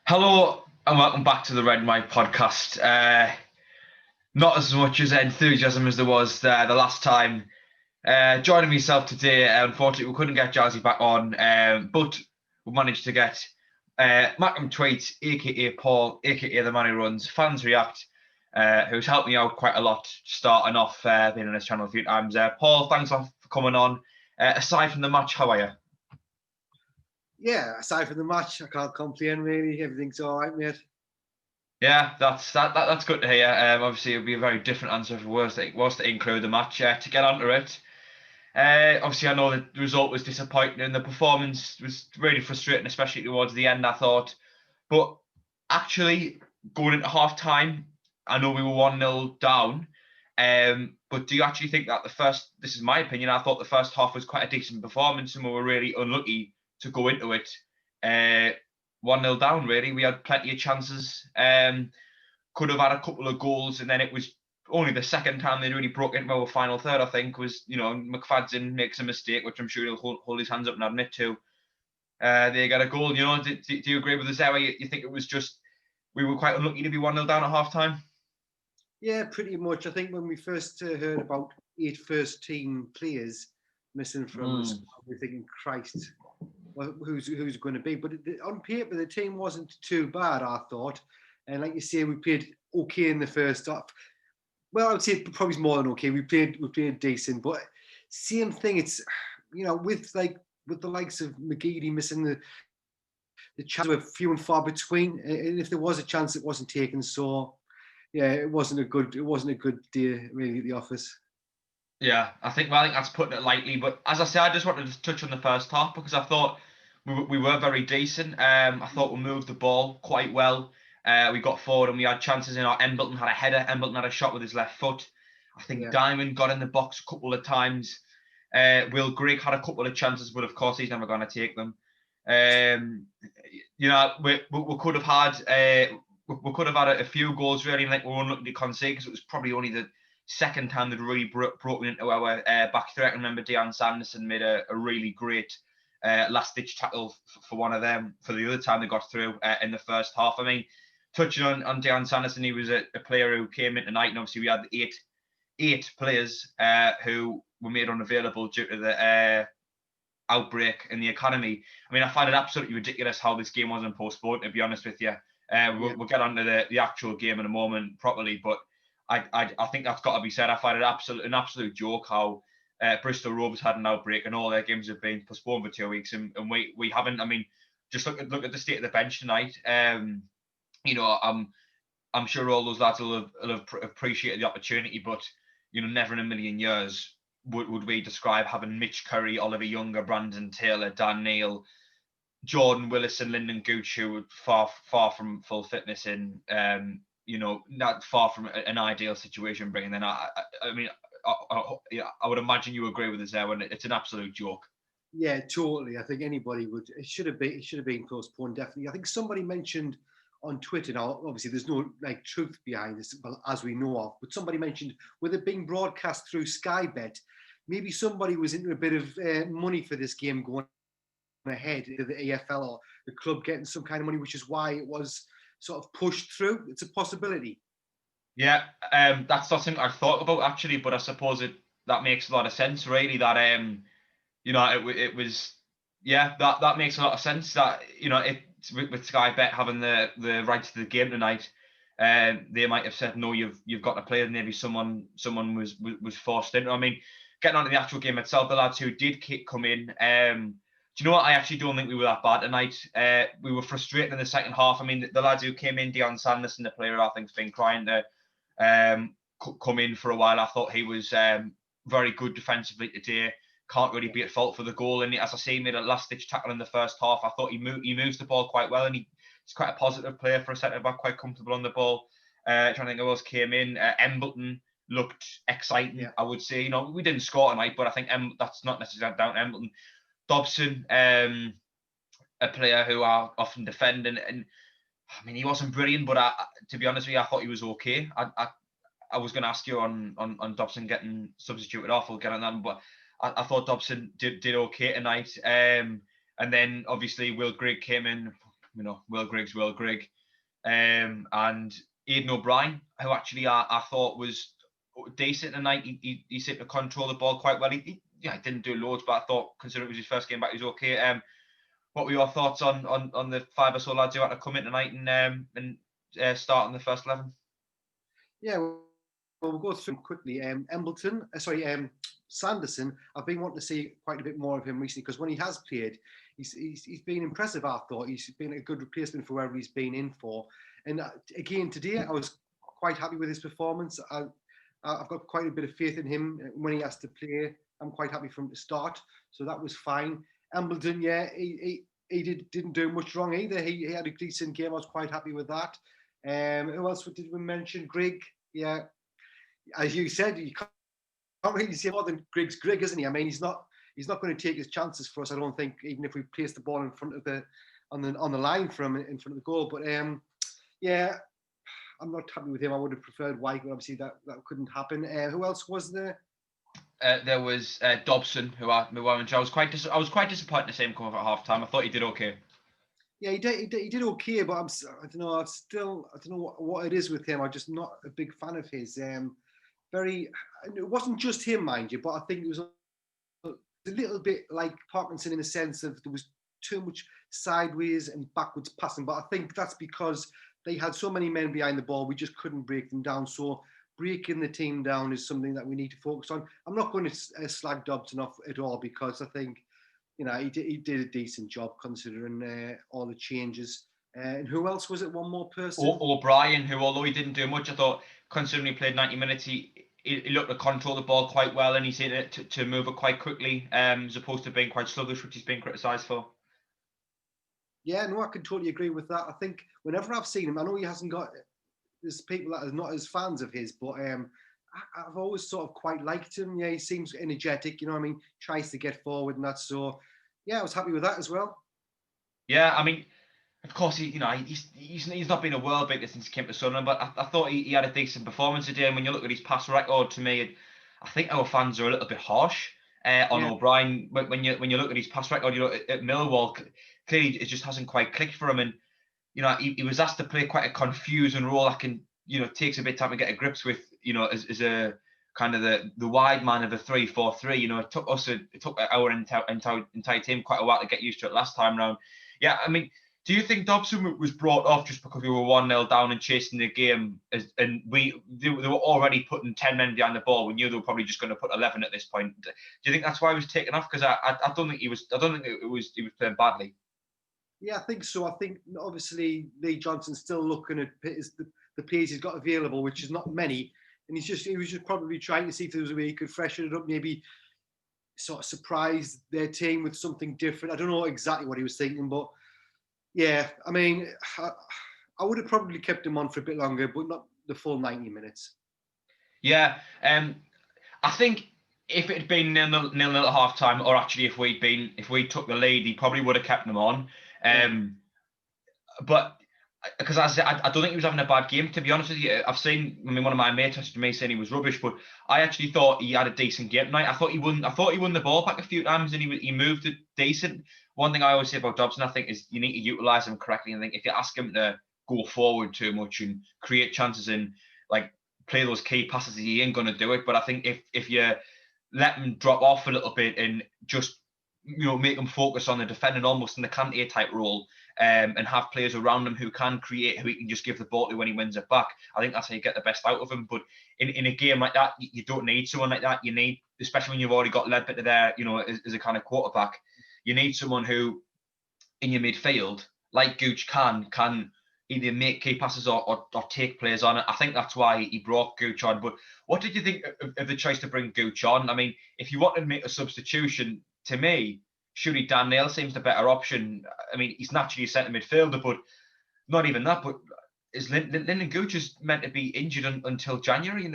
Hello and welcome back to the Red Mike podcast. Not as much as enthusiasm as there was the last time. Joining myself today, unfortunately, we couldn't get Jazzy back on, but we managed to get Macam Tweet, aka Paul, aka the man who runs Fans React, who's helped me out quite a lot starting off being on this channel a few times. Paul, thanks a lot for coming on. Aside from the match, how are you? Yeah, aside from the match, I can't complain really. Everything's all right, mate. Yeah, that's good to hear. Obviously, it would be a very different answer if it was to include the match. To get onto it, obviously, I know that the result was disappointing and the performance was really frustrating, especially towards the end, I thought. But actually, going into half time, I know we were 1-0 down. But do you actually think that this is my opinion, I thought the first half was quite a decent performance and we were really unlucky to go into it 1-0 down, really. We had plenty of chances. Could have had a couple of goals, and then it was only the second time they really broke into our final third, I think, was, McFadden makes a mistake, which I'm sure he'll hold his hands up and admit to. They got a goal. Do you agree with us there? You think it was just we were quite unlucky to be 1-0 down at half time? Yeah, pretty much. I think when we first heard about 8 first team players missing from us, we were thinking, Christ, well, who's going to be? But on paper, the team wasn't too bad, I thought. And like you say, we played okay in the first half. Well, I would say probably more than okay. We played decent, but same thing. It's with the likes of McGeady missing the chances were few and far between, and if there was a chance, it wasn't taken. So yeah, it wasn't a good day really at the office. Yeah, I think that's putting it lightly. But as I said, I just wanted to touch on the first half because I thought we were very decent. I thought we moved the ball quite well. We got forward and we had chances in our Embleton had a header. Embleton had a shot with his left foot. I think Diamond got in the box a couple of times. Will Grigg had a couple of chances, but of course he's never going to take them. We could have had a few goals really, like we were unlucky to concede because it was probably only the second time they'd really broken into our back three. I can remember Dejan Sanderson made a really great last-ditch tackle for one of them for the other time they got through in the first half. I mean, touching on Dejan Sanderson, he was a player who came in tonight, and obviously we had eight players who were made unavailable due to the outbreak in the academy. I mean, I find it absolutely ridiculous how this game wasn't postponed, to be honest with you. We'll get on to the actual game in a moment properly, but I think that's got to be said. I find it an absolute joke how Bristol Rovers had an outbreak and all their games have been postponed for 2 weeks, and we haven't. I mean, just look at the state of the bench tonight. I'm sure all those lads will have appreciated the opportunity, but never in a million years would we describe having Mitch Curry, Oliver Younger, Brandon Taylor, Dan Neil, Jordan Willis, and Lyndon Gooch, who were far from full fitness in not far from an ideal situation bringing them. I mean, I would imagine you agree with us there when it's an absolute joke. Yeah, totally. I think anybody would. It should have been postponed. Definitely. I think somebody mentioned on Twitter. Now, obviously, there's no truth behind this, well, as we know of. But somebody mentioned with it being broadcast through Sky Bet, maybe somebody was into a bit of money for this game going ahead to the AFL or the club getting some kind of money, which is why it was sort of pushed through. It's a possibility. Yeah, that's not something I thought about actually, but I suppose that makes a lot of sense, really. That it was, yeah, that makes a lot of sense. That with Sky Bet having the rights to the game tonight, they might have said no, you've got to play, and maybe someone was forced into. I mean, getting on to the actual game itself, the lads who did come in. Do you know what? I actually don't think we were that bad tonight. We were frustrated in the second half. I mean, the lads who came in, Dejan Sanderson, the player I think's been trying to come in for a while. I thought he was very good defensively today. Can't really be at fault for the goal. And as I say, he made a last-ditch tackle in the first half. I thought he moves the ball quite well, and he's quite a positive player for a centre-back, quite comfortable on the ball. Trying to think who else came in. Embleton looked exciting, yeah. I would say. We didn't score tonight, but I think that's not necessarily down to Embleton. Dobson, a player who I often defend, and I mean, he wasn't brilliant, but to be honest with you, I thought he was okay. I was going to ask you on Dobson getting substituted off. We'll get on that, but I thought Dobson did okay tonight. And then obviously Will Grigg came in. Will Grigg's Will Grigg. And Aidan O'Brien, who actually I thought was decent tonight. He seemed to control the ball quite well. He didn't do loads, but I thought, considering it was his first game back, he was okay. What were your thoughts on the 5 or so lads who had to come in tonight and start in the first 11? Yeah, well, we'll go through them quickly. Sanderson, I've been wanting to see quite a bit more of him recently, because when he has played, he's been impressive, I thought. He's been a good replacement for wherever he's been in for. And again, today, I was quite happy with his performance. I've got quite a bit of faith in him when he has to play. I'm quite happy from the start, so that was fine. Wimbledon, yeah, he didn't do much wrong either. He had a decent game. I was quite happy with that. Who else did we mention? Grigg, yeah. As you said, you can't really say more than Grigg's Grigg, isn't he? I mean, he's not going to take his chances for us, I don't think, even if we place the ball in front of on the line for him in front of the goal. But yeah, I'm not happy with him. I would have preferred White, but obviously that couldn't happen. Who else was there? There was Dobson, who I was quite disappointed to see him come off at half time. I thought he did okay. Yeah, he did okay, but I don't know. I don't know what it is with him. I'm just not a big fan of his. It wasn't just him, mind you, but I think it was a little bit like Parkinson in the sense of there was too much sideways and backwards passing. But I think that's because they had so many men behind the ball, we just couldn't break them down. So breaking the team down is something that we need to focus on. I'm not going to slag Dobson off at all, because I think, he did a decent job considering all the changes. And who else was it? One more person? O'Brien, who, although he didn't do much, I thought, considering he played 90 minutes, he looked to control the ball quite well, and he seemed to move it quite quickly, as opposed to being quite sluggish, which he's been criticised for. Yeah, no, I can totally agree with that. I think whenever I've seen him, I know he hasn't got... There's people that are not as fans of his, but I've always sort of quite liked him. Yeah, he seems energetic, you know what I mean? Tries to get forward and that. So, yeah, I was happy with that as well. Yeah, I mean, of course, he's not been a world beater since he came to Sunderland, but I thought he had a decent performance today. And when you look at his pass record, to me, I think our fans are a little bit harsh on O'Brien. When you look at his pass record, you look at Millwall, clearly it just hasn't quite clicked for him. And he was asked to play quite a confusing role that can, takes a bit of time to get a grips with, as a kind of the wide man of a 3-4-3. It took our entire team quite a while to get used to it last time round. Yeah, I mean, do you think Dobson was brought off just because we were 1-0 down and chasing the game, and they were already putting 10 men behind the ball? We knew they were probably just going to put 11 at this point. Do you think that's why he was taken off? Because I don't think he was he was playing badly. Yeah, I think so. I think obviously Lee Johnson's still looking at the players he's got available, which is not many, and he was just probably trying to see if there was a way he could freshen it up, maybe sort of surprise their team with something different. I don't know exactly what he was thinking, but yeah, I mean, I would have probably kept him on for a bit longer, but not the full 90 minutes. Yeah, I think if it had been 0-0 at half time, or actually if we took the lead, he probably would have kept them on. But because I don't think he was having a bad game, to be honest with you. One of my mates messaged me saying he was rubbish, but I actually thought he had a decent game tonight. I thought he won the ball back a few times, and he moved it decent. One thing I always say about Dobson, I think, is you need to utilise him correctly. I think if you ask him to go forward too much and create chances and like play those key passes, he ain't going to do it. But I think if you let him drop off a little bit and just make him focus on the defending, almost in the Kanté type role, and have players around him who can create, who he can just give the ball to when he wins it back, I think that's how you get the best out of him. But in a game like that, you don't need someone like that. You need, especially when you've already got Ledbetter there, as a kind of quarterback, you need someone who, in your midfield, like Gooch can either make key passes or take players on. I think that's why he brought Gooch on. But what did you think of the choice to bring Gooch on? I mean, if you wanted to make a substitution, to me, surely Dan Neil seems the better option. I mean, he's naturally a centre midfielder, but not even that. But is Lyndon Gooch is meant to be injured until January?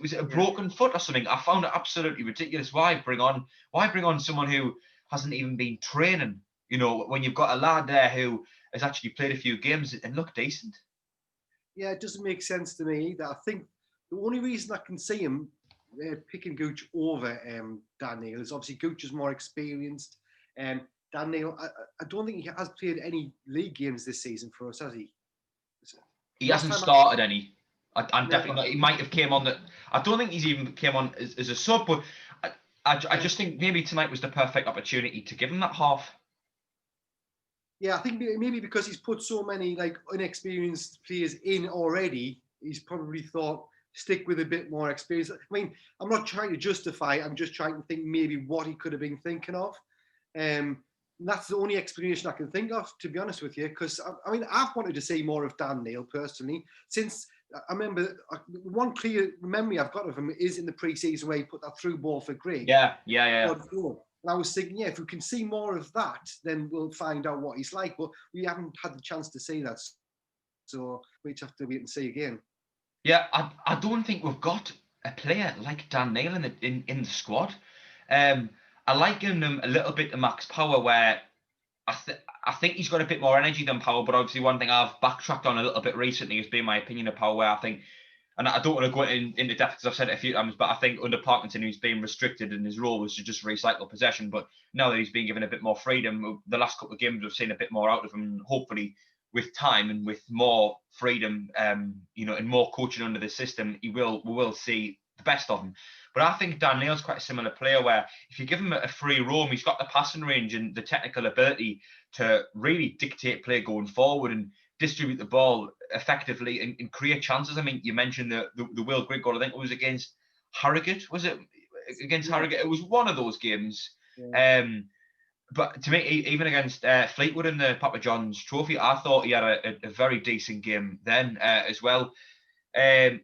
Was it a broken foot or something? I found it absolutely ridiculous. Why bring on someone who hasn't even been training? When you've got a lad there who has actually played a few games and looked decent. Yeah, it doesn't make sense to me either. I think the only reason I can see him picking Gooch over Dan Neil is obviously Gooch is more experienced. Dan Neil, I don't think he has played any league games this season for us, has he? He hasn't started any. I'm definitely not. He might have came on. I don't think he's even came on as a sub, but I just think maybe tonight was the perfect opportunity to give him that half. Yeah, I think maybe because he's put so many like inexperienced players in already, he's probably thought stick with a bit more experience. I mean, I'm not trying to justify it. I'm just trying to think maybe what he could have been thinking of. That's the only explanation I can think of, to be honest with you, because I mean, I've wanted to see more of Dan Neil personally, since I remember one clear memory I've got of him is in the pre-season where he put that through ball for Greg. Yeah. And I was thinking, yeah, if we can see more of that, then we'll find out what he's like. But we haven't had the chance to see that, so we just have to wait and see again. Yeah, I don't think we've got a player like Dan Neil in the squad. I liken him a little bit to Max Power, where I think he's got a bit more energy than Power. But obviously, one thing I've backtracked on a little bit recently has been my opinion of Power, where I think, and I don't want to go into depth because I've said it a few times, but I think under Parkinson, he's been restricted and his role was to just recycle possession. But now that he's been given a bit more freedom, the last couple of games we've seen a bit more out of him. And hopefully, with time and with more freedom, and more coaching under the system, we will see the best of him. But I think Dan Neil's quite a similar player, where if you give him a free roam, he's got the passing range and the technical ability to really dictate play going forward and distribute the ball effectively and create chances. I mean, you mentioned the Will Grigg goal. I think it was against Harrogate. Was it against Harrogate? It was one of those games. Yeah. But to me, even against Fleetwood in the Papa John's Trophy, I thought he had a very decent game then as well.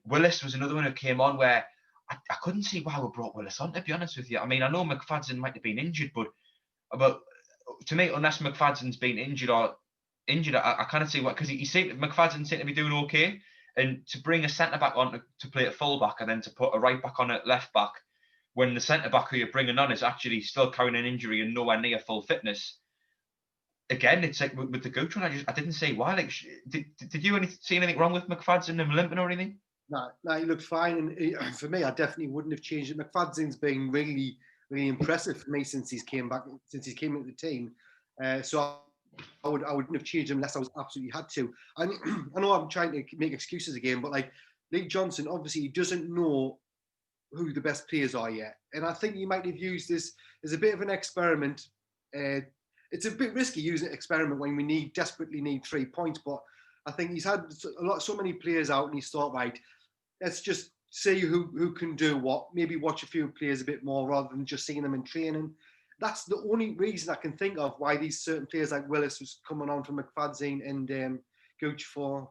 Willis was another one who came on where I couldn't see why we brought Willis on, to be honest with you. I mean, I know McFadden might have been injured, but to me, unless McFadden's been injured, I kind of see what, because McFadden seemed to be doing okay, and to bring a centre back on to play at full back and then to put a right back on at left back, when the centre back who you're bringing on is actually still carrying an injury and nowhere near full fitness. Again, it's like with the Gooch one, I didn't see why. Like, did you see anything wrong with McFadden and limping or anything? No, he looked fine, and for me, I definitely wouldn't have changed it. McFadden's been really, really impressive for me since he came into the team. So I wouldn't have changed him unless I was absolutely had to. I know I'm trying to make excuses again, but like Lee Johnson, obviously he doesn't know who the best players are yet, and I think he might have used this as a bit of an experiment. It's a bit risky using an experiment when we desperately need 3 points, but I think he's had so many players out, and he's thought, right, let's just see who can do what. Maybe watch a few players a bit more rather than just seeing them in training. That's the only reason I can think of why these certain players like Willis was coming on from McFadden and Gooch for.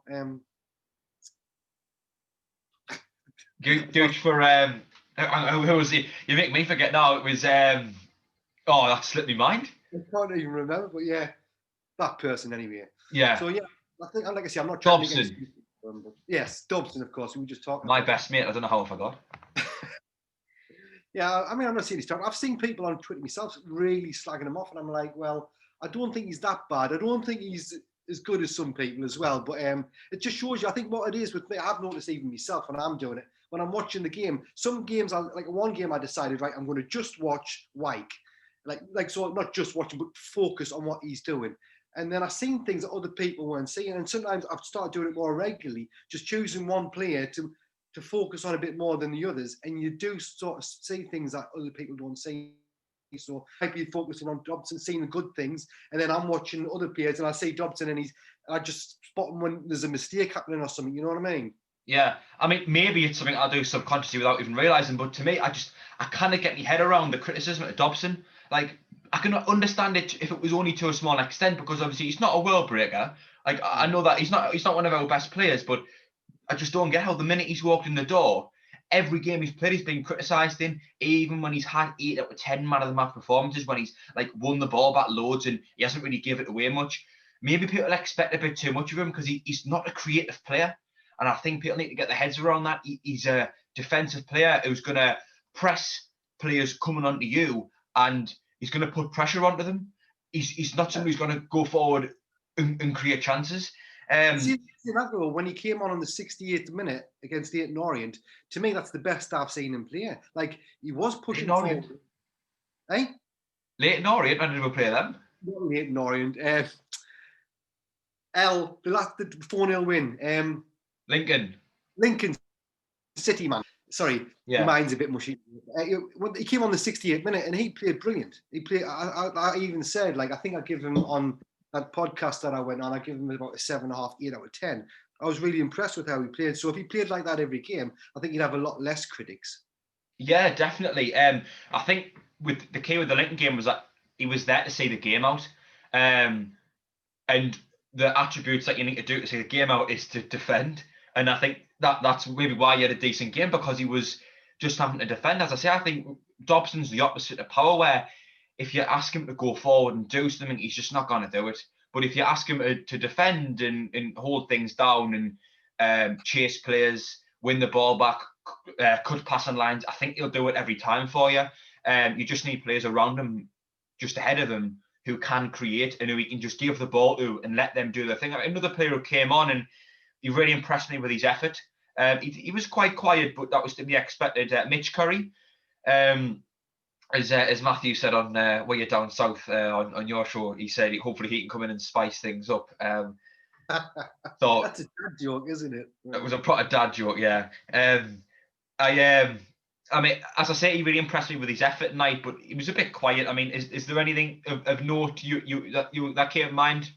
Gooch for who was he? You make me forget now. It was that slipped my mind. I can't even remember, but yeah, that person anyway. Yeah. So yeah, I think, like I say, I'm not trying Dobson. to get but yes, Dobson, of course. We just talked. My best mate. I don't know how I forgot. Yeah, I mean, I'm not seeing his talk. I've seen people on Twitter myself really slagging him off, and I'm like, well, I don't think he's that bad. I don't think he's as good as some people as well. But it just shows you, I think, what it is with me. I've noticed even myself when I'm doing it, when I'm watching the game. Some games, like one game, I decided, right, I'm going to just watch Wyke, so not just watch him, but focus on what he's doing. And then I've seen things that other people weren't seeing, and sometimes I've started doing it more regularly, just choosing one player to focus on a bit more than the others, and you do sort of see things that other people don't see. So I might be focusing on Dobson, seeing the good things, and then I'm watching other players, and I see Dobson, and I just spot him when there's a mistake happening or something. You know what I mean? Yeah, I mean, maybe it's something I do subconsciously without even realising, but to me, I kind of get my head around the criticism of Dobson. Like, I can understand it if it was only to a small extent, because obviously he's not a world breaker. Like, I know that he's not one of our best players, but I just don't get how the minute he's walked in the door, every game he's played, he's been criticised in, even when he's had 8 out of 10 man of the match performances, when he's like won the ball back loads and he hasn't really given it away much. Maybe people expect a bit too much of him because he's not a creative player. And I think people need to get their heads around that. He's a defensive player who's going to press players coming onto you, and he's going to put pressure onto them. He's not somebody who's going to go forward and create chances. See that goal when he came on the 68th minute against Leyton Orient. To me, that's the best I've seen him play. Like, he was pushing forward. Leyton Orient, when did we play them? not Leighton Orient. The 4-0 win. Lincoln City, man. Sorry, Yeah. my mind's a bit mushy. He came on the 68th minute and he played brilliant. He played. I even said, like, I think I give him on that podcast that I went on, I give him about a 7.5, 8 out of 10. I was really impressed with how he played. So if he played like that every game, I think he'd have a lot less critics. Yeah, definitely. I think with the key with the Lincoln game was that he was there to see the game out. And the attributes that you need to do to see the game out is to defend. And I think that's maybe why he had a decent game, because he was just having to defend. As I say, I think Dobson's the opposite of Power, where if you ask him to go forward and do something, he's just not going to do it. But if you ask him to defend and hold things down and chase players, win the ball back, cut passing lines, I think he'll do it every time for you. You just need players around him, just ahead of him, who can create and who he can just give the ball to and let them do their thing. Another player who came on and he really impressed me with his effort. He was quite quiet, but that was to be expected. Mitch Curry, as Matthew said on Where You're Down South on your show, he said hopefully he can come in and spice things up. So that's a dad joke, isn't it? It was a proper dad joke, yeah. I mean, as I say, he really impressed me with his effort tonight, but he was a bit quiet. I mean, is there anything of note that came to mind?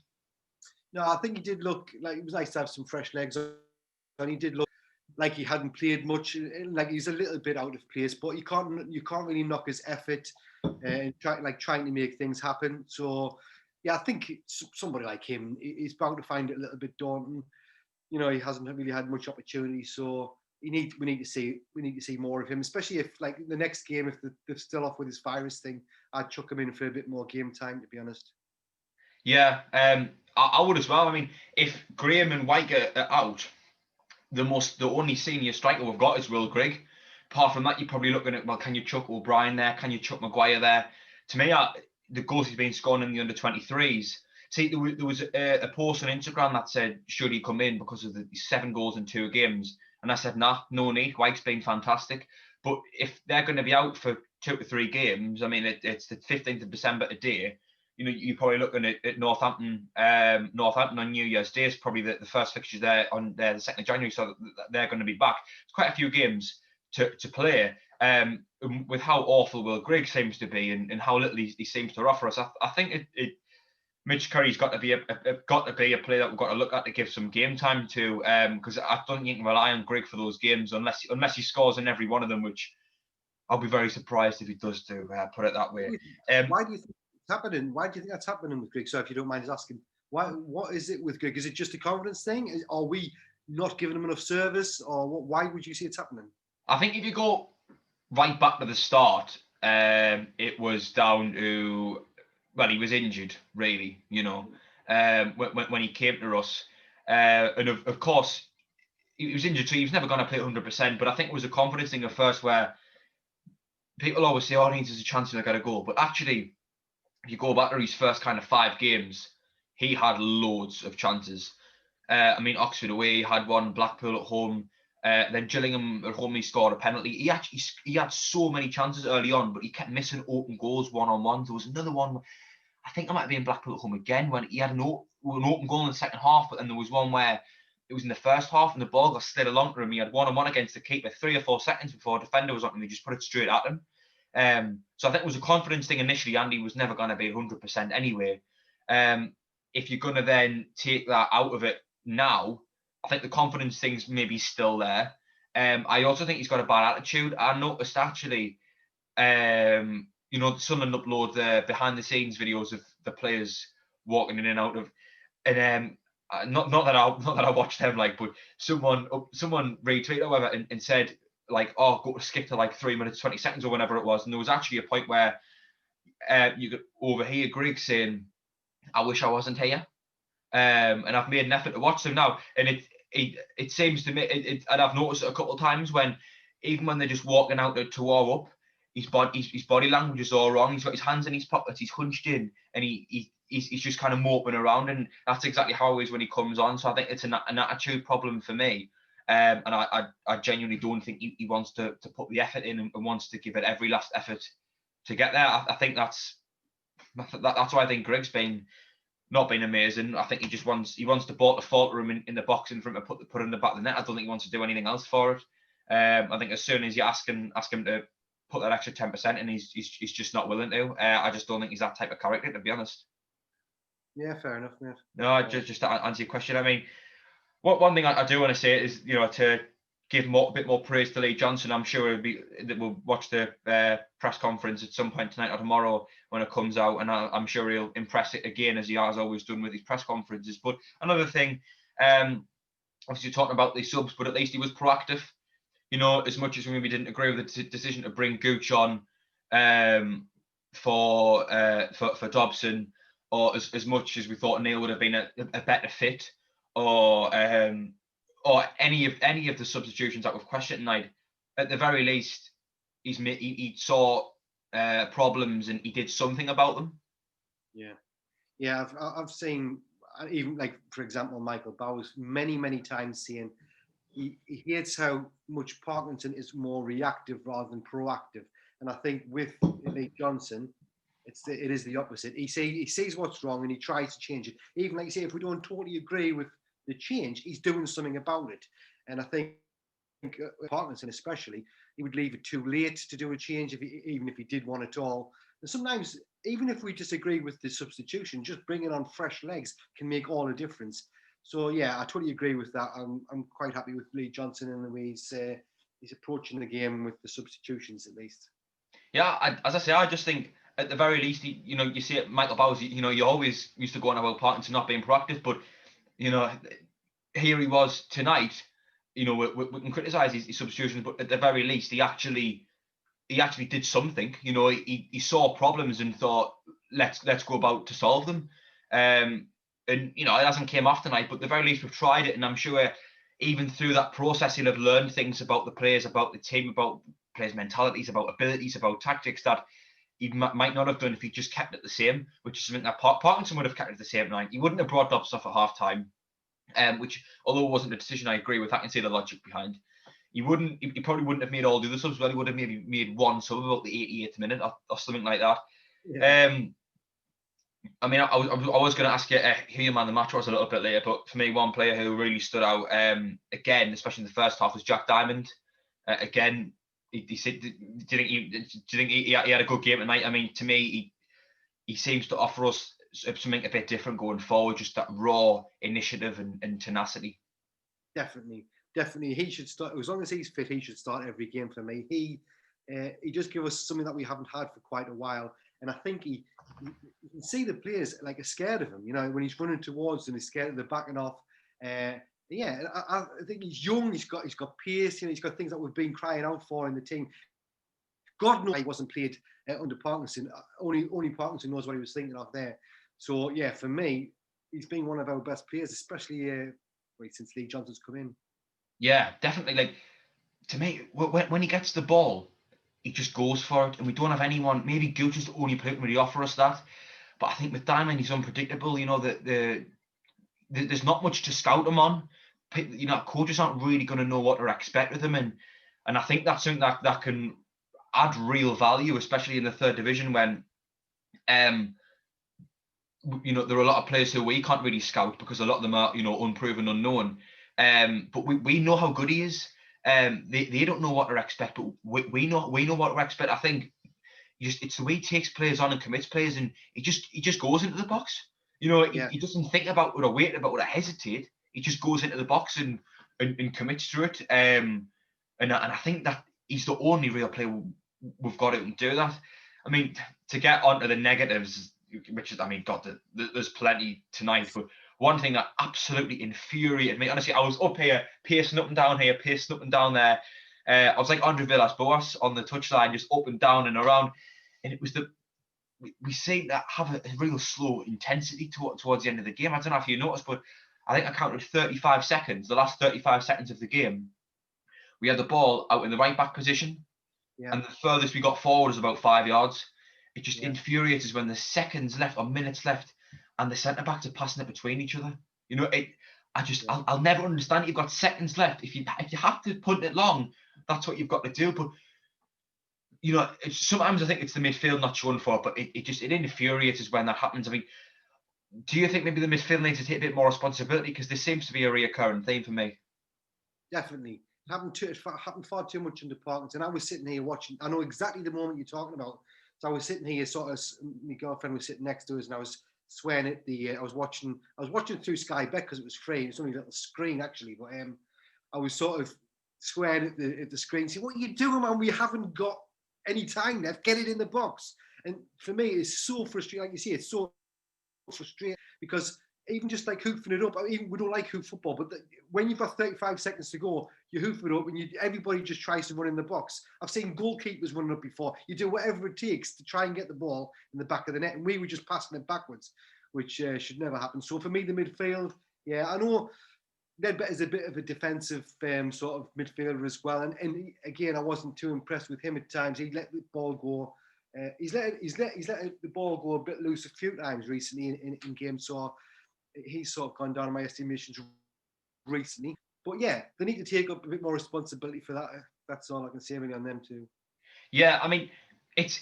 No, I think he did look like it was nice to have some fresh legs on. And he did look like he hadn't played much, like he's a little bit out of place, but you can't really knock his effort and trying to make things happen. So yeah, I think somebody like him is bound to find it a little bit daunting. You know, he hasn't really had much opportunity, so we need to see more of him, especially if, like, the next game, if they're still off with this virus thing, I'd chuck him in for a bit more game time, to be honest. Yeah, I would as well. I mean, if Graham and White are out, the only senior striker we've got is Will Grigg. Apart from that, you're probably looking at, well, can you chuck O'Brien there? Can you chuck Maguire there? To me, the goals he's been scoring in the under-23s. See, there was a post on Instagram that said, should he come in because of the 7 goals in 2 games? And I said, nah, no need. White's been fantastic. But if they're going to be out for 2 to 3 games, I mean, it's the 15th of December today. You know, you're probably looking at Northampton on New Year's Day is probably the first fixture there on the 2nd of January, so they're going to be back. It's quite a few games to play. With how awful Will Grigg seems to be and how little he seems to offer us, I think Mitch Curry's got to be a player that we've got to look at to give some game time to, because I don't think you can rely on Grigg for those games unless he scores in every one of them, which I'll be very surprised if he does do. Put it that way. Why do you think it's happening? Why do you think that's happening with Grigg? So if you don't mind asking, what is it with Grigg? Is it just a confidence thing? Are we not giving him enough service, or why would you see it's happening? I think if you go right back to the start, it was down to, well, he was injured, really, you know, when he came to us. And of course, he was injured, so he was never going to play 100%. But I think it was a confidence thing at first, where people always say, oh, he needs a chance to get a goal. But actually, if you go back to his first kind of 5 games, he had loads of chances. I mean, Oxford away, he had one, Blackpool at home. Then Gillingham at home, he scored a penalty. He had so many chances early on, but he kept missing open goals one-on-one. There was another one, I think it might have been Blackpool at home again, when he had an open goal in the second half, but then there was one where it was in the first half and the ball got slid along to him. He had one-on-one against the keeper 3 or 4 seconds before a defender was on him. He just put it straight at him. So I think it was a confidence thing initially, and he was never going to be 100% anyway. If you're going to then take that out of it now, I think the confidence thing's maybe still there. I also think he's got a bad attitude. I noticed actually, you know, Sunderland upload the behind the scenes videos of the players walking in and out of, and not that I watched them, like, but someone retweeted however and said, like, oh, go to skip to like 3 minutes 20 seconds or whenever it was, and there was actually a point where you could overhear Grigg saying, I wish I wasn't here. And I've made an effort to watch them now, and it seems to me, and I've noticed it a couple of times when, even when they're just walking out to warm up, his body language is all wrong. He's got his hands in his pockets, he's hunched in, and he's just kind of moping around, and that's exactly how he is when he comes on. So I think it's an attitude problem for me, and I genuinely don't think he wants to put the effort in and wants to give it every last effort to get there. I think that's That's why I think Grig's not been amazing. I think he wants the ball to fall to him in the box in front of put in the back of the net. I don't think he wants to do anything else for it. I think as soon as you ask him to put that extra 10% in, he's just not willing to. I just don't think he's that type of character, to be honest. Yeah, fair enough, mate. No, just to answer your question, I mean, one thing I do want to say is, to give a bit more praise to Lee Johnson. I'm sure we'll watch the press conference at some point tonight or tomorrow when it comes out, and I'm sure he'll impress it again, as he has always done with his press conferences. But another thing, obviously talking about these subs, but at least he was proactive. As much as we maybe didn't agree with the decision to bring Gooch on for Dobson, or as much as we thought Neil would have been a better fit, or any of the substitutions that we've questioned tonight, at the very least, he saw problems and he did something about them. Yeah. I've seen, even like, for example, Michael Bowes many times saying he hates how much Parkinson is more reactive rather than proactive, and I think with Lee Johnson, it is the opposite. He sees what's wrong and he tries to change it. Even like you say, if we don't totally agree with the change, he's doing something about it. And I think Parkinson especially, he would leave it too late to do a change, even if he did one at all. And sometimes, even if we disagree with the substitution, just bringing on fresh legs can make all the difference. So yeah, I totally agree with that. I'm quite happy with Lee Johnson and the way he's approaching the game with the substitutions, at least. Yeah, as I say, I just think at the very least, you see it, Michael Bowes, you always used to go on about Parkinson not being proactive, but here he was tonight. We can criticise his substitutions, but at the very least, he actually did something. He saw problems and thought, let's go about to solve them. And it hasn't came off tonight, but at the very least we've tried it, and I'm sure even through that process he'll have learned things about the players, about the team, about players' mentalities, about abilities, about tactics that he might not have done if he just kept it the same, which is something that Parkinson would have kept it the same tonight. He wouldn't have brought Dodds off at half time, which, although it wasn't a decision I agree with, I can see the logic behind. He probably wouldn't have made all the other subs. Well, he would have maybe made one sub about the 88th minute or something like that. Yeah. I mean, I was going to ask you who your man of the match was a little bit later, but for me, one player who really stood out, again, especially in the first half, was Jack Diamond. Again, he said, do you think he had a good game tonight? I mean, to me, he seems to offer us something a bit different going forward, just that raw initiative and tenacity. Definitely. He should start, as long as he's fit, he should start every game for me. He just gives us something that we haven't had for quite a while, and I think you can see the players like are scared of him. When he's running towards them, he's scared of the backing off. I think he's young. He's got pace. He's got things that we've been crying out for in the team. God knows he wasn't played under Parkinson. Only Parkinson knows what he was thinking of there. So yeah, for me, he's been one of our best players, especially since Lee Johnson's come in. Yeah, definitely. Like, to me, when he gets the ball, he just goes for it, and we don't have anyone. Maybe Gooch is the only player who really offer us that. But I think with Diamond, he's unpredictable. There's not much to scout him on. Coaches aren't really going to know what to expect with him, and I think that's something that can add real value, especially in the third division when, there are a lot of players who we can't really scout because a lot of them are, unproven, unknown. But we know how good he is. They don't know what to expect, but we know what to expect. I think it's the way he takes players on and commits players, and he just goes into the box. He doesn't think about it or wait about it or hesitate. He just goes into the box and commits to it. And I think that he's the only real player we've got who can do that. I mean, to get onto the negatives, which is, I mean, God, there's plenty tonight, but one thing that absolutely infuriated me, honestly, I was up here, pacing up and down here, pacing up and down there. I was like Andre Villas-Boas on the touchline, just up and down and around. And it was we seem to have a real slow intensity towards the end of the game. I don't know if you noticed, but I think I counted 35 seconds, the last 35 seconds of the game. We had the ball out in the right back position, and the furthest we got forward was about 5 yards. It just infuriates us when there's seconds left or minutes left, and the centre backs are passing it between each other. I'll never understand it. You've got seconds left. If you have to punt it long, that's what you've got to do. But sometimes I think it's the midfield not showing for it, but it infuriates us when that happens. I mean, do you think maybe the midfield needs to take a bit more responsibility? Because this seems to be a reoccurring theme for me. Definitely. It happened far too much in the Parkins. And I was sitting here watching. I know exactly the moment you're talking about. So I was sitting here, sort of, my girlfriend was sitting next to us, and I was swearing at I was watching through Sky Bet because it was free. It's only a little screen actually, but I was sort of swearing at the screen, saying, "What are you doing, man? We haven't got any time left. Get it in the box." And for me, it's so frustrating. Like you see, it's so frustrating because even just like hoofing it up, even we don't like hoof football, but when you've got 35 seconds to go, you hoof it up and everybody just tries to run in the box. I've seen goalkeepers running up before. You do whatever it takes to try and get the ball in the back of the net, and we were just passing it backwards, which should never happen. So for me, the midfield, yeah, I know Nedved is a bit of a defensive sort of midfielder as well, and again, I wasn't too impressed with him at times. He let the ball go. He's let the ball go a bit loose a few times recently in games, so he's sort of gone down in my estimations recently. But yeah, they need to take up a bit more responsibility for that. That's all I can say really on them too. Yeah, I mean, it's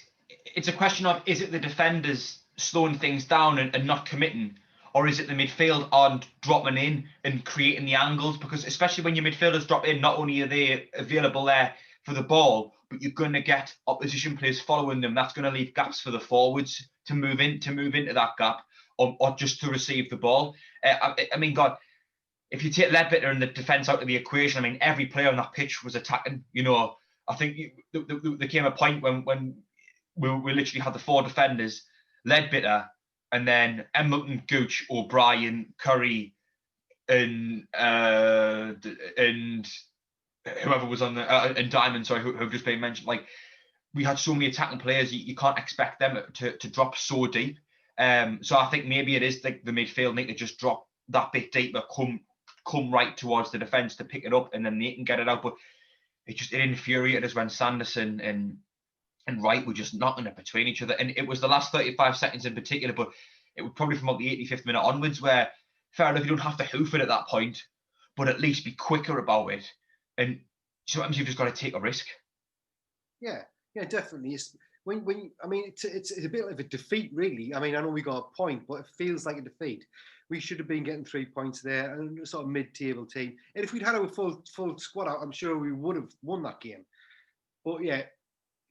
a question of, is it the defenders slowing things down and not committing, or is it the midfield aren't dropping in and creating the angles? Because especially when your midfielders drop in, not only are they available there for the ball, but you're going to get opposition players following them. That's going to leave gaps for the forwards to move into that gap, or just to receive the ball. I mean, God, if you take Ledbetter and the defence out of the equation, I mean, every player on that pitch was attacking. I think there came a point when we literally had the four defenders, Ledbetter, and then Embleton, Gooch, O'Brien, Curry, and whoever was on the and Diamond, sorry, who have just been mentioned. Like, we had so many attacking players, you can't expect them to drop so deep. So I think maybe it is the midfield need to just drop that bit deeper, come right towards the defence to pick it up, and then they can get it out. But it infuriated us when Sanderson and Wright were just knocking it between each other. And it was the last 35 seconds in particular, but it was probably from about the 85th minute onwards where, fair enough, you don't have to hoof it at that point, but at least be quicker about it. And sometimes you've just got to take a risk. Yeah, definitely. It's I mean, it's a bit of a defeat, really. I mean, I know we got a point, but it feels like a defeat. We should have been getting 3 points there, and sort of mid-table team. And if we'd had a full squad out, I'm sure we would have won that game. But yeah,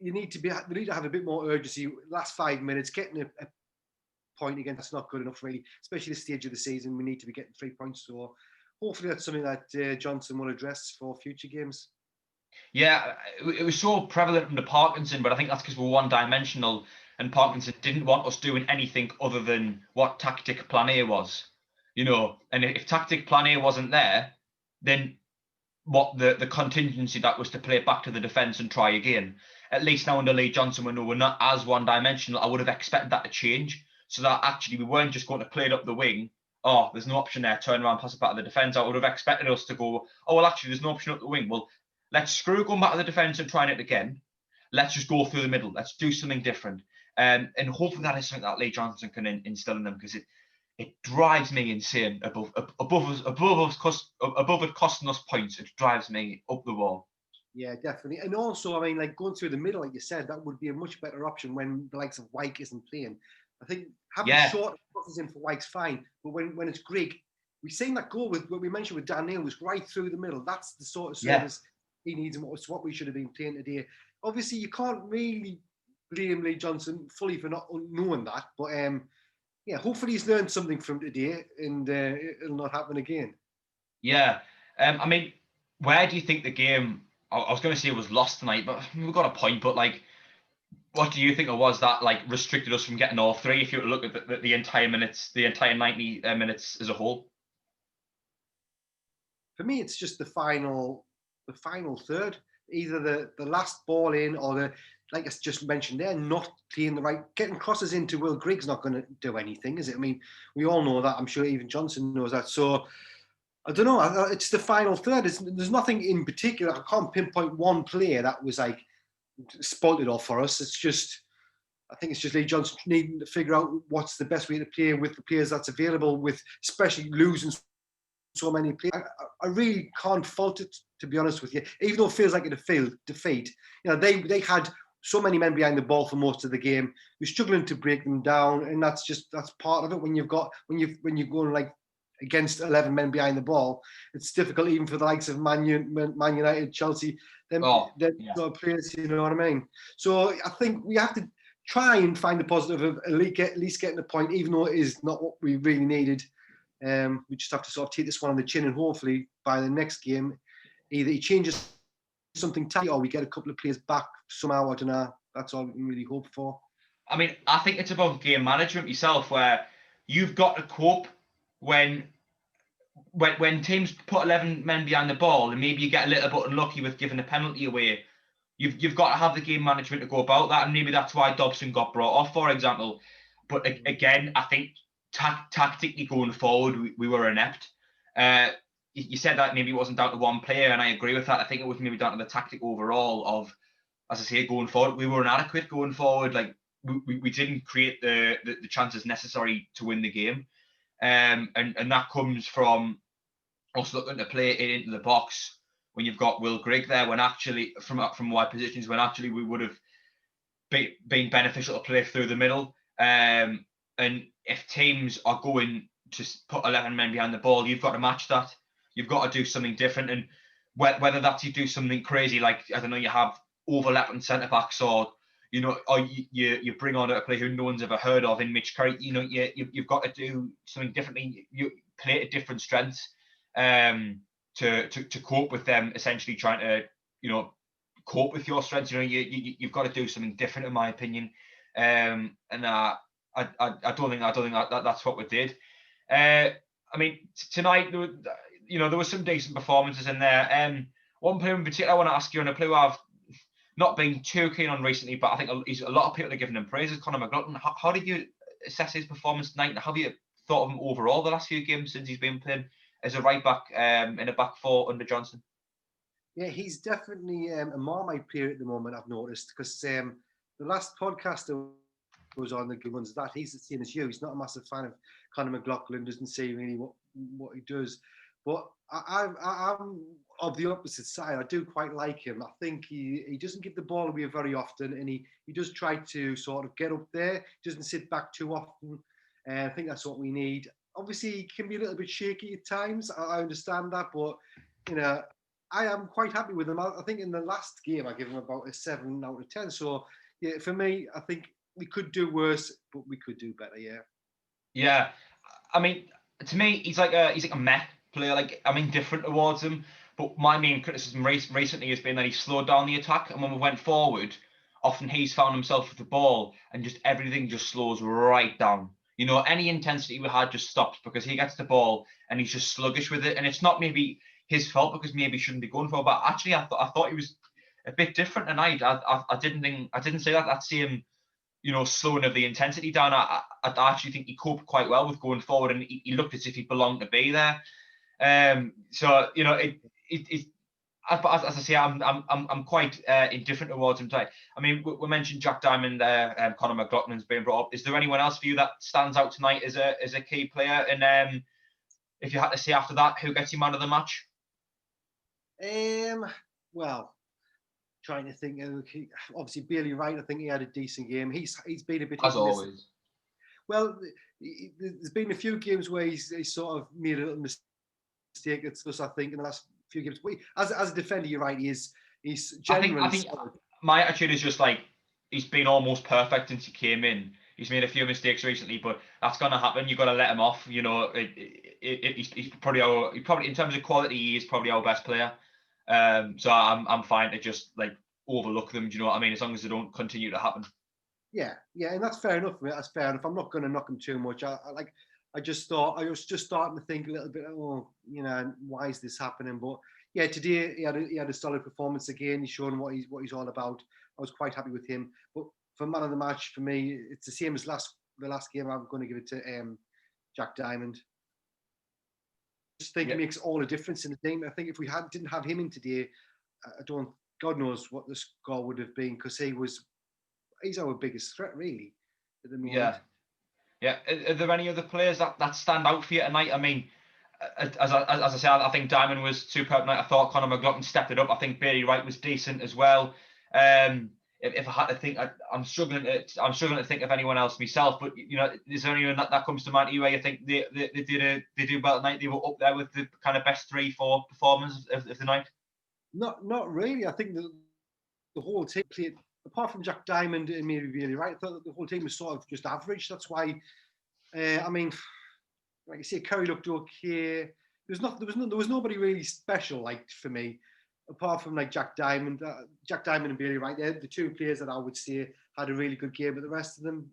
they need to have a bit more urgency. Last 5 minutes, getting a point again, that's not good enough, really. Especially the stage of the season, we need to be getting 3 points. So hopefully that's something that Johnson will address for future games. Yeah, it was so prevalent from the Parkinson, but I think that's because we're one-dimensional, and Parkinson didn't want us doing anything other than what tactic plan A was. And if tactic plan A wasn't there, then what the contingency that was to play back to the defence and try again. At least now under Lee Johnson, we know we're not as one-dimensional. I would have expected that to change, so that actually we weren't just going to play it up the wing. Oh, there's no option there, turn around, pass it back to the defence. I would have expected us to go, oh, well, actually, there's no option up the wing. Well, let's screw going back to the defence and trying it again. Let's just go through the middle. Let's do something different. And hopefully that is something that Lee Johnson can instill in them, because it drives me insane. Above it costing us points, it drives me up the wall. Yeah, definitely. And also, I mean, like going through the middle, like you said, that would be a much better option when the likes of Wyke isn't playing. I think having short crosses in for Wyke's fine, but when it's Grigg, we've seen that goal with what we mentioned with Dan Neil was right through the middle. That's the sort of service he needs, and it's what we should have been playing today. Obviously, you can't really blame Lee Johnson fully for not knowing that, but yeah, hopefully he's learned something from today, and it'll not happen again. Yeah, I mean, where do you think the game? I was going to say it was lost tonight, but we got a point. But like, what do you think it was that like restricted us from getting all three? If you look at the entire minutes, the entire 90 minutes as a whole. For me, it's just the final third. Either the last ball in, or the, like I just mentioned there, not playing the right, getting crosses into Will Grigg's not going to do anything, is it? I mean, we all know that. I'm sure even Johnson knows that. So I don't know. It's the final third. There's nothing in particular. I can't pinpoint one player that was like spoiled it all for us. It's just, I think it's just Lee Johnson needing to figure out what's the best way to play with the players that's available, with especially losing so many players. I really can't fault it, to be honest with you. Even though it feels like a defeat, they had so many men behind the ball for most of the game. We're struggling to break them down, and that's part of it. When you're going like against 11 men behind the ball, it's difficult even for the likes of Man United, Chelsea, them yeah. sort of players. You know what I mean? So I think we have to try and find the positive of at least getting a point, even though it is not what we really needed. We just have to sort of take this one on the chin, and hopefully by the next game, either he changes something tight or we get a couple of players back somehow. I don't know. That's all we can really hope for. I mean, I think it's about game management yourself, where you've got to cope when teams put 11 men behind the ball and maybe you get a little bit unlucky with giving a penalty away. You've got to have the game management to go about that, and maybe that's why Dobson got brought off, for example. But again, I think tactically going forward, we were inept. You said that maybe it wasn't down to one player, and I agree with that. I think it was maybe down to the tactic overall of, as I say, going forward. We were inadequate going forward. Like we didn't create the chances necessary to win the game, and that comes from us looking to play it into the box when you've got Will Grigg there, when actually from wide positions, when actually we would have been beneficial to play through the middle. And if teams are going to put 11 men behind the ball, you've got to match that. You've got to do something different. And whether that's you do something crazy, like, I don't know, you have overlapping centre-backs, or, you know, or you bring on a player who no one's ever heard of in Mitch Curry, you know, you've got to do something differently. You play at different strengths to cope with them essentially trying to, you know, cope with your strengths. You know, you've got to do something different, in my opinion. And I don't think that's what we did. I mean, tonight, there were some decent performances in there. One player in particular I want to ask you on, a player I've not been too keen on recently, but I think a lot of people are giving him praise, is Conor McLaughlin. How did you assess his performance tonight, and how have you thought of him overall the last few games since he's been playing as a right back in a back four under Johnson? Yeah, he's definitely a Marmite player at the moment, I've noticed, because the last podcast was on the good ones, that he's the same as you. He's not a massive fan of Conor McLaughlin, doesn't see really what he does. But I'm of the opposite side. I do quite like him. I think he doesn't give the ball away very often, and he does try to sort of get up there. He doesn't sit back too often. I think that's what we need. Obviously, he can be a little bit shaky at times. I understand that, but, you know, I am quite happy with him. I think in the last game, I give him about a 7 out of 10. So, yeah, for me, I think we could do worse, but we could do better, yeah. Yeah. I mean, to me, he's like a meh player. Like, I'm indifferent towards him. But my main criticism recently has been that he slowed down the attack. And when we went forward, often he's found himself with the ball and just everything just slows right down. You know, any intensity we had just stops because he gets the ball and he's just sluggish with it. And it's not maybe his fault, because maybe he shouldn't be going for it. But actually, I thought he was a bit different tonight. I didn't say that. I'd see him, you know, slowing of the intensity down. I actually think he coped quite well with going forward, and he looked as if he belonged to be there. So, you know, as I say, I'm quite indifferent towards him today. I mean, we mentioned Jack Diamond there, Conor McLaughlin's being brought up. Is there anyone else for you that stands out tonight as a key player? And if you had to say after that, who gets you man of the match? Well, trying to think. Obviously, Bailey Wright, I think he had a decent game. He's been a bit as always. Well, there's been a few games where he's sort of made a little mistake. It's just, I think, in the last few games. But as a defender, you're right. He's generally. I think my attitude is just like, he's been almost perfect since he came in. He's made a few mistakes recently, but that's going to happen. You've got to let him off. You know, he's probably in terms of quality, he is probably our best player. So I'm fine to just like overlook them. Do you know what I mean? As long as they don't continue to happen. Yeah, and that's fair enough. That's fair enough. I'm not going to knock him too much. I was just starting to think a little bit. Oh, you know, why is this happening? But yeah, today he had a solid performance again. He's shown what he's all about. I was quite happy with him. But for man of the match, for me, it's the same as the last game. I'm going to give it to Jack Diamond. I just think it makes all the difference in the team. I think if we didn't have him in today, God knows what the score would have been, because he's our biggest threat, really, at the moment. Yeah. Are there any other players that stand out for you tonight? I mean, as I said, I think Diamond was superb tonight. I thought Conor McLaughlin stepped it up. I think Bailey Wright was decent as well. if I had to think, I'm struggling to think of anyone else myself. But is there anyone that comes to mind to you where you think they did well tonight? They were up there with the kind of best 3-4 performers of the night. Not really. I think the whole team played, apart from Jack Diamond and maybe really right. I thought that the whole team was sort of just average. That's why. I mean, like you say, Curry looked okay. There was nobody really special, like, for me, apart from like Jack Diamond and Bailey Wright. They're the two players that I would say had a really good game, but the rest of them,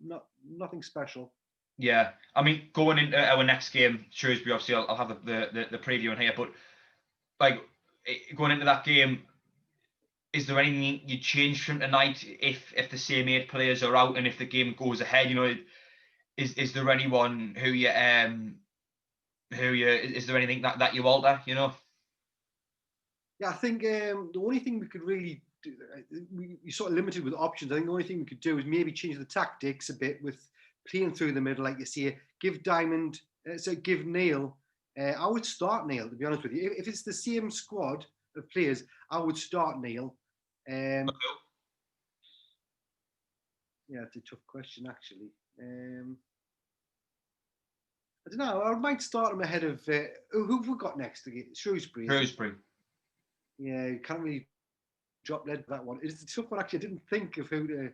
nothing special. Yeah, I mean, going into our next game, Shrewsbury, obviously, I'll have the preview in here, but like going into that game, is there anything you change from tonight if the same 8 players are out and if the game goes ahead? Is there anyone who you is there anything that you alter? Yeah, I think the only thing we could really do, you're sort of limited with options. I think the only thing we could do is maybe change the tactics a bit with playing through the middle, like you say. Give Neil. I would start Neil, to be honest with you. If it's the same squad of players, I would start Neil. Yeah, it's a tough question, actually. I don't know. I might start him ahead of who have we got next again? Shrewsbury. Yeah, you can't really drop lead for that one. It's a tough one, actually. I didn't think of who to.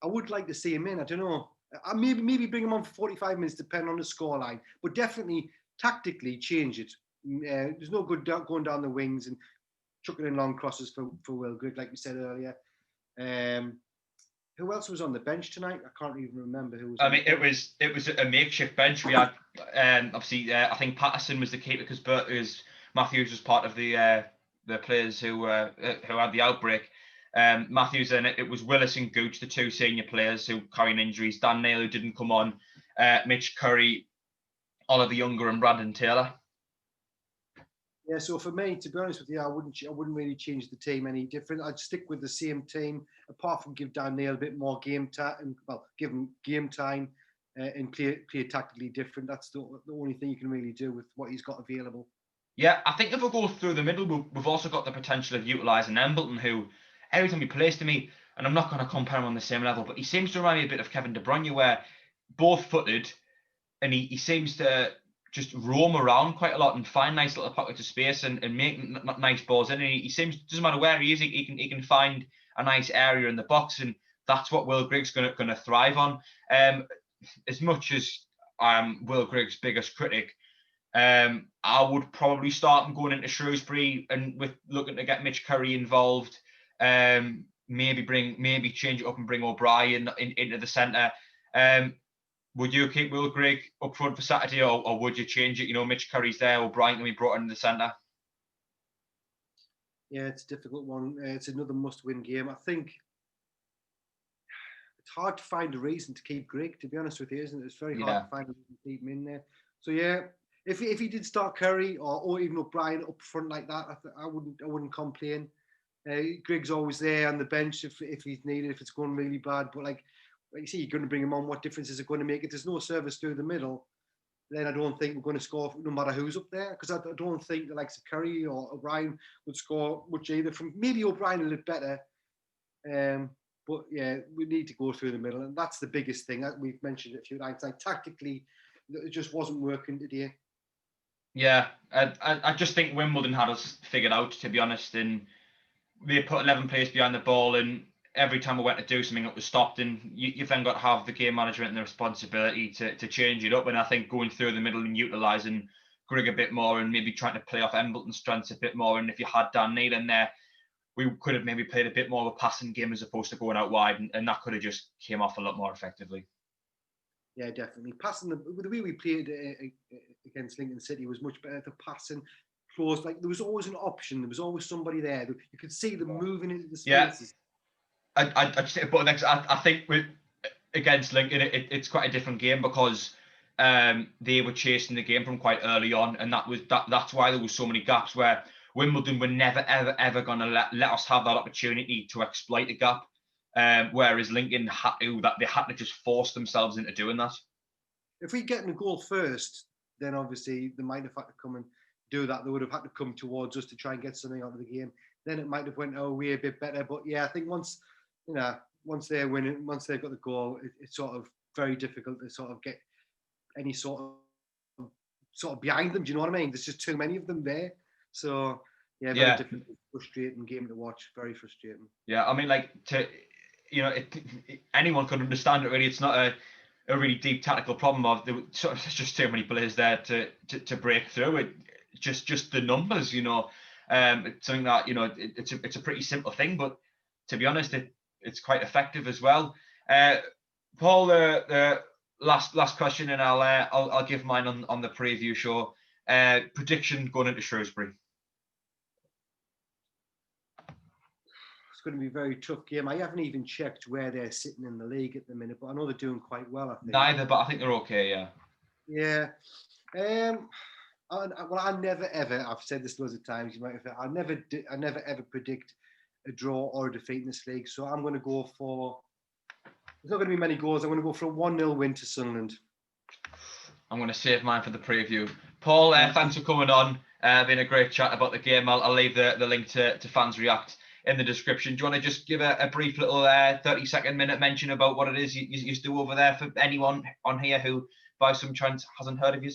I would like to see him in. I don't know. I maybe bring him on for 45 minutes, depending on the scoreline. But definitely tactically change it. There's no good going down the wings and chucking in long crosses for Will Grigg, like we said earlier. Who else was on the bench tonight? I can't even remember who was. I mean, it was a makeshift bench. We had obviously I think Patterson was the keeper because Matthews was part of the players who had the outbreak. Matthews, and it was Willis and Gooch, the 2 senior players who carrying injuries. Dan Nail, who didn't come on. Mitch Curry, Oliver Younger, and Brandon Taylor. Yeah, so for me, to be honest with you, I wouldn't really change the team any different. I'd stick with the same team, apart from give Dan Nail a bit more game time. Well, give him game time and play tactically different. That's the only thing you can really do with what he's got available. Yeah, I think if we go through the middle, we've also got the potential of utilising Embleton, who every time he plays to me, and I'm not going to compare him on the same level, but he seems to remind me a bit of Kevin De Bruyne, where both footed, and he seems to just roam around quite a lot and find nice little pockets of space and make nice balls in. And he seems, doesn't matter where he is, he can find a nice area in the box, and that's what Will Grigg's going to thrive on. As much as I'm Will Grigg's biggest critic, I would probably start him going into Shrewsbury and with looking to get Mitch Curry involved. Maybe change it up and bring O'Brien into the centre. Would you keep Will Grigg up front for Saturday, or would you change it? Mitch Curry's there, O'Brien can be brought into the centre. Yeah, it's a difficult one. It's another must-win game. I think it's hard to find a reason to keep Grigg, to be honest with you, isn't it? It's very hard to find a reason to keep him in there. So yeah, if he did start Curry or even O'Brien up front like that, I wouldn't complain. Grigg's always there on the bench if he's needed, if it's going really bad. But like you see, you're going to bring him on. What difference is it going to make? If there's no service through the middle, then I don't think we're going to score no matter who's up there. Because I don't think the likes of Curry or O'Brien would score much either. From maybe O'Brien a little better. But yeah, we need to go through the middle, and that's the biggest thing. We've mentioned it a few times. Like tactically, it just wasn't working today. Yeah, I just think Wimbledon had us figured out, to be honest, and they put 11 players behind the ball, and every time we went to do something, it was stopped. And you've then got to have the game management and the responsibility to change it up. And I think going through the middle and utilising Grigg a bit more and maybe trying to play off Embleton's strengths a bit more. And if you had Dan Neal in there, we could have maybe played a bit more of a passing game as opposed to going out wide, and that could have just came off a lot more effectively. Yeah, definitely. Passing, the way we played against Lincoln City was much better. The passing, close, like there was always an option. There was always somebody there. You could see them moving into the spaces. Yeah. I think against Lincoln, it's quite a different game because they were chasing the game from quite early on, and that's why there was so many gaps where Wimbledon were never ever going to let us have that opportunity to exploit a gap. Whereas Lincoln they had to just force themselves into doing that. If we get in a goal first, then obviously they might have had to come and do that. They would have had to come towards us to try and get something out of the game. Then it might have went our way a bit better. But yeah, I think once once they're winning, once they've got the goal, it's sort of very difficult to sort of get any sort of behind them. Do you know what I mean? There's just too many of them there. So yeah, very difficult, frustrating game to watch. Very frustrating. Yeah, I mean, like anyone could understand it. Really, it's not a really deep tactical problem of there's just too many players there to break through. It just the numbers, it's something that it's a pretty simple thing, but to be honest, it's quite effective as well. Paul, the last question, and I'll give mine on the preview show. Prediction going into Shrewsbury. It's going to be a very tough game. I haven't even checked where they're sitting in the league at the minute, but I know they're doing quite well, I think. Neither, but I think they're okay, yeah. Yeah. I never ever, I've said this loads of times, you might have, I never ever predict a draw or a defeat in this league. So I'm going to go for, there's not going to be many goals. I'm going to go for a 1-0 win to Sunderland. I'm going to save mine for the preview. Paul, thanks for coming on. Been a great chat about the game. I'll leave the link to Fans React in the description. Do you want to just give a brief little 30-second minute mention about what it is you do over there for anyone on here who by some chance hasn't heard of you?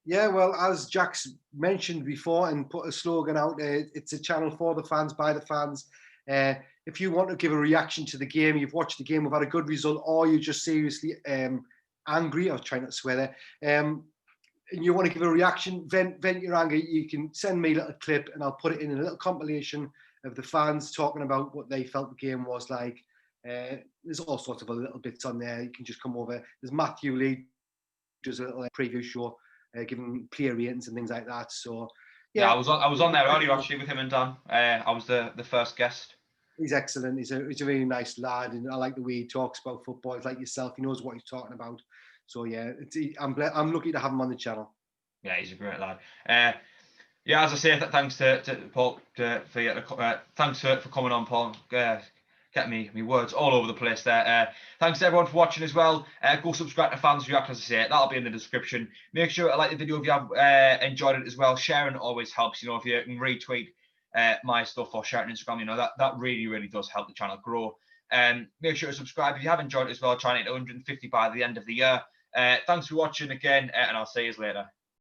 Yeah, well, as Jack's mentioned before and put a slogan out there, it's a channel for the fans, by the fans. If you want to give a reaction to the game, you've watched the game, we've had a good result, or you're just seriously angry, I was trying not to swear there, and you want to give a reaction, vent your anger, you can send me a little clip and I'll put it in a little compilation of the fans talking about what they felt the game was like. There's all sorts of little bits on there. You can just come over. There's Matthew Lee, does a little preview show, giving player ratings and things like that. So yeah, I was on there earlier actually with him and Dan. I was the first guest. He's excellent. He's a really nice lad, and I like the way he talks about football. It's like yourself. He knows what he's talking about. So yeah, I'm lucky to have him on the channel. Yeah, he's a great lad. Yeah, as I say, thanks to Paul thanks for coming on, Paul. Get me words all over the place there. Thanks to everyone for watching as well. Go subscribe to Fans React, as I say. That'll be in the description. Make sure to like the video if you have enjoyed it as well. Sharing always helps. If you can retweet my stuff or share it on Instagram, that really does help the channel grow. Make sure to subscribe if you have enjoyed it as well. Trying to hit 150 by the end of the year. Thanks for watching again, and I'll see you later.